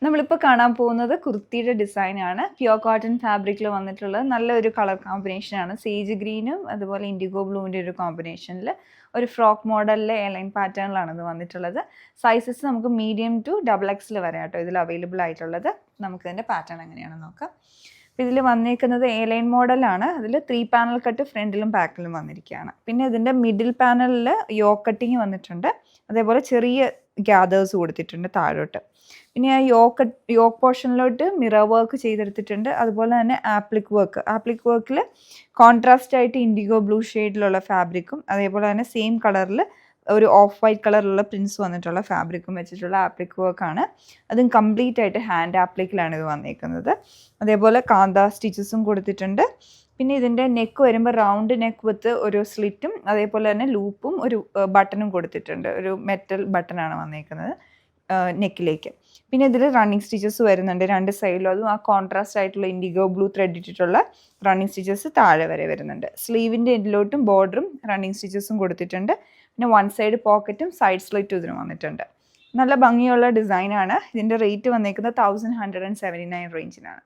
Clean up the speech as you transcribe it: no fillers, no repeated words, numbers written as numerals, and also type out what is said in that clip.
നമ്മളിപ്പോൾ കാണാൻ പോകുന്നത് കുർത്തിയുടെ ഡിസൈനാണ്. പ്യുവർ കോട്ടൺ ഫാബ്രിക്കിൽ വന്നിട്ടുള്ളത് നല്ലൊരു കളർ കോമ്പിനേഷനാണ്. സേജ് ഗ്രീനും അതുപോലെ ഇൻഡിഗോ ബ്ലൂവിൻ്റെ ഒരു കോമ്പിനേഷനിൽ ഒരു ഫ്രോക്ക് മോഡലിലെ എയർലൈൻ പാറ്റേണിലാണ് ഇത് വന്നിട്ടുള്ളത്. സൈസസ് നമുക്ക് മീഡിയം ടു XXL വരെ കേട്ടോ ഇതിൽ അവൈലബിൾ ആയിട്ടുള്ളത്. നമുക്കിതിൻ്റെ പാറ്റേൺ എങ്ങനെയാണെന്ന് നോക്കാം. അപ്പോൾ ഇതിൽ വന്നിരിക്കുന്നത് എയർലൈൻ മോഡലാണ്. അതിൽ 3 പാനൽ കട്ട് ഫ്രണ്ടിലും ബാക്കിലും വന്നിരിക്കുകയാണ്. പിന്നെ ഇതിൻ്റെ മിഡിൽ പാനലിൽ യോക്ക് കട്ടിങ് വന്നിട്ടുണ്ട്. അതേപോലെ ചെറിയ ഗ്യാദേഴ്സ് കൊടുത്തിട്ടുണ്ട് താഴോട്ട്. പിന്നെ ആ യോക്ക് പോർഷനിലോട്ട് മിറർ വർക്ക് ചെയ്തെടുത്തിട്ടുണ്ട്. അതുപോലെ തന്നെ ആപ്ലിക് വർക്കിൽ കോൺട്രാസ്റ്റ് ആയിട്ട് ഇൻഡിഗോ ബ്ലൂ ഷെയ്ഡിലുള്ള ഫാബ്രിക്കും അതേപോലെ തന്നെ സെയിം കളറിൽ ഒരു ഓഫ് വൈറ്റ് കളറിലുള്ള പ്രിൻസ് വന്നിട്ടുള്ള ഫാബ്രിക്കും വെച്ചിട്ടുള്ള ആപ്ലിക് വർക്കാണ്. അതും കംപ്ലീറ്റ് ആയിട്ട് ഹാൻഡ് ആപ്ലിക്കിലാണ് ഇത് വന്നിരിക്കുന്നത്. അതേപോലെ കാന്ത സ്റ്റിച്ചസും കൊടുത്തിട്ടുണ്ട്. പിന്നെ ഇതിൻ്റെ നെക്ക് വരുമ്പോൾ റൗണ്ട് നെക്ക് വിത്ത് ഒരു സ്ലിറ്റും അതേപോലെ തന്നെ ലൂപ്പും ഒരു ബട്ടണും കൊടുത്തിട്ടുണ്ട്. ഒരു മെറ്റൽ ബട്ടണാണ് വന്നിരിക്കുന്നത് നെക്കിലേക്ക്. പിന്നെ ഇതിൽ റണ്ണിങ് സ്റ്റിച്ചസ് വരുന്നുണ്ട് 2 സൈഡിലും. അതും ആ കോൺട്രാസ്റ്റ് ആയിട്ടുള്ള ഇൻഡിഗോ ബ്ലൂ ത്രെഡ് ഇട്ടിട്ടുള്ള റണ്ണിങ് സ്റ്റിച്ചസ് താഴെ വരെ വരുന്നുണ്ട്. സ്ലീവിൻ്റെ എൻഡിലോട്ടും ബോർഡറും റണ്ണിങ് സ്റ്റിച്ചസും കൊടുത്തിട്ടുണ്ട്. പിന്നെ 1 സൈഡ് പോക്കറ്റും സൈഡ് സ്ലിറ്റും ഇതിന് വന്നിട്ടുണ്ട്. നല്ല ഭംഗിയുള്ള ഡിസൈനാണ്. ഇതിൻ്റെ റേറ്റ് വന്നിരിക്കുന്നത് 1179 റേഞ്ചിനാണ്.